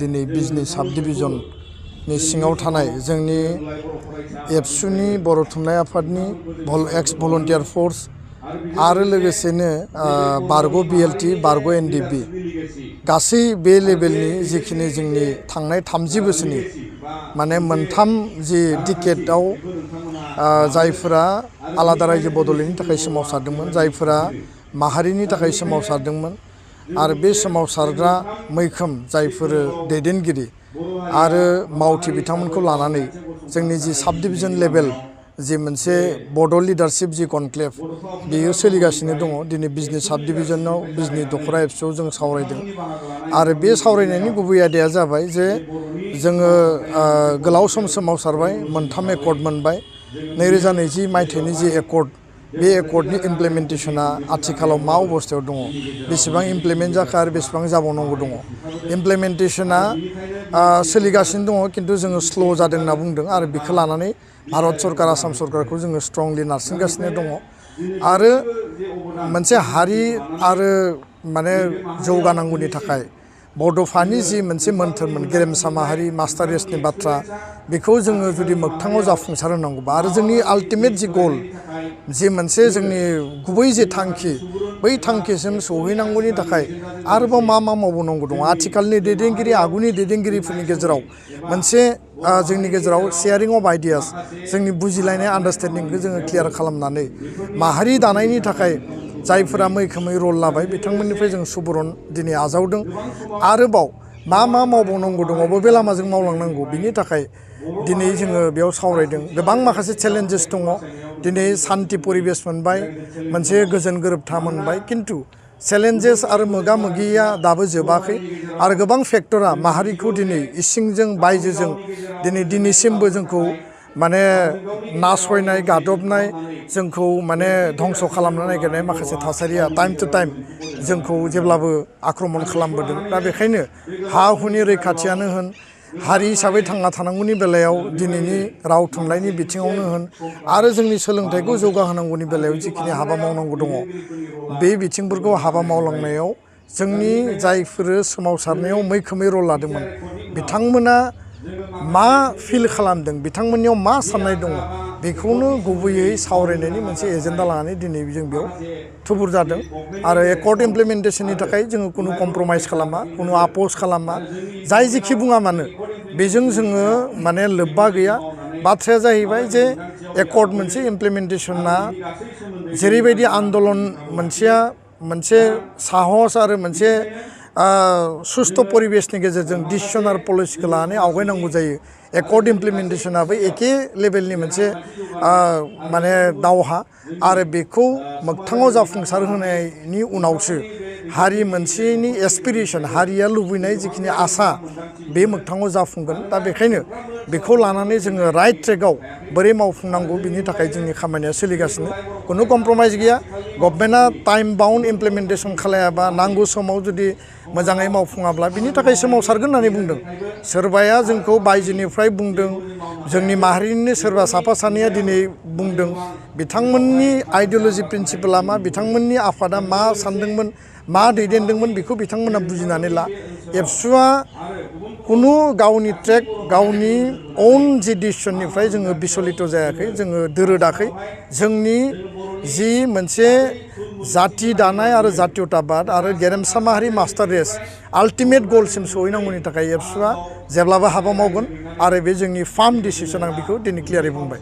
दिनै बिजनेस साब डिभिजननि सिङाव थानाय जोंनि एबसुनि बर' थुनलाइ आफादनि एक्स भलन्टियार फर्स आरो लोगोसेनो बारग' BLT बारग' एन.ड गासै बे लेभेलनि जिखिनि जोंनि थांनाय 30 बोसोरनि माने मोनथाम जि डिकेटआव जायफोरा आलादा रायजो बद'लैनि थाखाय सोमावसारदोंमोन, जायफोरा माहारिनि थाखाय सोमावसारदोंमोन आरो बे सोमावसारग्रा मैखोम जायफोर दैदेनगिरि आरो मावथि बिथांमोनखौ लानानै जोंनि जि साब डिभिजन लेभेल जि मोनसे बड' लिडारशिप जि कनक्लेभ बेयो सोलिगासिनो दङ। दिनै बिजनेस साब डिभिजनाव बिजनि दख'रा एबसुआव जों सावरायदों आरो बे सावरायनायनि गुबै आयदाया जाबाय जे जोङो गोलाव सम सोमावसारबाय, मोनथाम एकर्ड मोनबाय। 2020 मायथाइनि जि एकर्ड, बे एकर्डनि इमप्लिमेन्टेसना आथिखालाव मा अबस्थायाव दङ, बेसेबां इमप्लिमेन्ट जाखो आरो बेसेबां जाबावनांगौ दङ। इमप्लिमेन्टेसना सोलिगासिनो दङ, खिन्थु जोङो स्ल' जादों होनना बुंदों आरो बेखौ लानानै भारत सरकार, आसाम सरकारखौ जोङो स्ट्रंलि नारसिनगासिनो दङ। आरो मोनसे हारि आरो माने जौगानांगौनि थाखाय बड'फानि जि मोनसे मोन्थोरमोन गेरेमसा माहारि मास्टार रेसनि बाथ्रा, बेखौ जोङो जुदि मोगथाङाव जाफुंसार होनांगौबा आरो जोंनि आल्टिमेट जि गल, जि मोनसे जोंनि गुबै जि थांखि, बै थांखिसिम सौहैनांगौनि थाखाय आरोबाव मा मावबावनांगौ दङ। आथिखालनि दैदेनगिरि, आगुनि दैदेनगिरिफोरनि गेजेराव मोनसे जोंनि गेजेराव शेयारिं अफ आइडियास, जोंनि बुजिलायनाय आन्डारस्टेन्डिंखौ जोङो क्लियार खालामनानै माहारि दानायनि थाखाय जायफोरा मैखोमै रल लाबाय बिथांमोननिफ्राय जों सुबुरुन दिनै आजावदों। आरोबाव मा मावबावनांगौ दङ, बबे लामाजों मावलांनांगौ, बिनि थाखाय दिनै जोङो बेयाव सावरायदों। गोबां माखासे चेलेन्जेस दङ। दिनै सान्थि परिबेस मोनबाय, मोनसे गोजोन गोरोबथा मोनबाय, खिन्थु चेलेन्जेस आरो मोगा मोगिया दाबो जोबाखै आरो गोबां फेक्टरा माहारिखौ दिनै इसिंजों बायजोजों दिनैसिमबो जोंखौ माने नासयनाय, गादबनाय, जोंखौ माने धंस' खालामनो नागिरनाय माखासे थासारिया टाइम टु टाइम जोंखौ जेब्लाबो आक्रमन खालामबोदों। दा बेखायनो हा हुनि रैखाथियानो होन, हारि हिसाबै थांना थानांगौनि बेलायाव दिनैनि राव थुनलाइनि बिथिङावनो होन आरो जोंनि सोलोंथाइखौ जौगाहोनांगौनि बेलायाव जिखिनि हाबा मावनांगौ दङ, बे बिथिंफोरखौ हाबा मावलांनायाव जोंनि जायफोरो सोमावसारनायाव मैखोमै रल लादोंमोन बिथांमोना मा फिल खालामदों, बिथांमोननियाव मा साननाय दङ, बेखौनो गुबैयै सावरायनायनि मोनसे एजेन्डा लानानै दिनै जों बेयाव थुबुर जादों। आरो एकर्ड इमप्लिमेन्टेसननि थाखाय जोङो खुनु कमप्रमाइस खालामा, खुनु आपस खालामा। जाय जेखि बुङा मानो बेजों जोङो माने लोब्बा गैया। बाथ्राया जाहैबाय जे एकर्ड मोनसे इमप्लिमेन्टेसना जेरैबायदि आन्दलन मोनसेया मोनसे साहस आरो मोनसे सुस्थ' परिबेसनि गेजेरजों डिसिसन आरो पलिसिखौ लानानै आवगायनांगौ जायो, एकर्ड इमप्लिमेन्टेसनाबो एखे लेभेलनि मोनसे माने दावहा आरो बेखौ मोगथाङाव जाफुंसार होनायनि उनावसो हारि मोनसेनि एसपिरेसन, हारिया लुबैनाय जिखिनि आसा, बे मोगथाङाव जाफुंगोन। दा बेखायनो बेखौ लानानै जोङो राइट ट्रेकआव बोरै मावफुंनांगौ बिनि थाखाय जोंनि खामानिया सोलिगासिनो, खुनु कमप्रमाइस गैया। गभर्नमेन्टआ टाइम बाउन्ड इमप्लिमेन्टेसन खालायाबा, नांगौ समाव जुदि मोजाङै मावफुङाब्ला बिनि थाखाय सोमावसारगोन होननानै बुंदों। सोरबाया जोंखौ बायजोनिफ्राय बुंदों, जोंनि माहारिनिनो सोरबा साफा सानैया दिनै बुंदों। बिथांमोननि आइडिय'लजि प्रिन्सिपला मा, बिथांमोननि आफादा मा सानदोंमोन, मा दैदेनदोंमोन, बेखौ बिथांमोना बुजिनानै ला। एबसुआ खुनु गावनि ट्रेक, गावनि अन जि डिसिसननिफ्राय जोङो बिचलित जायाखै, जोङो दोरोदाखै। जोंनि जि मोनसे जाथि दानाय आरो जातीयताबाद आरो गेरेमसा माहारि मास्टार रेस आल्टिमेट गलसिम सहैनांगौनि थाखाय एबसुआ जेब्लाबो हाबा मावगोन आरो बे जोंनि फार्म डिसिसन, आं बेखौ दिनै क्लियारै बुंबाय।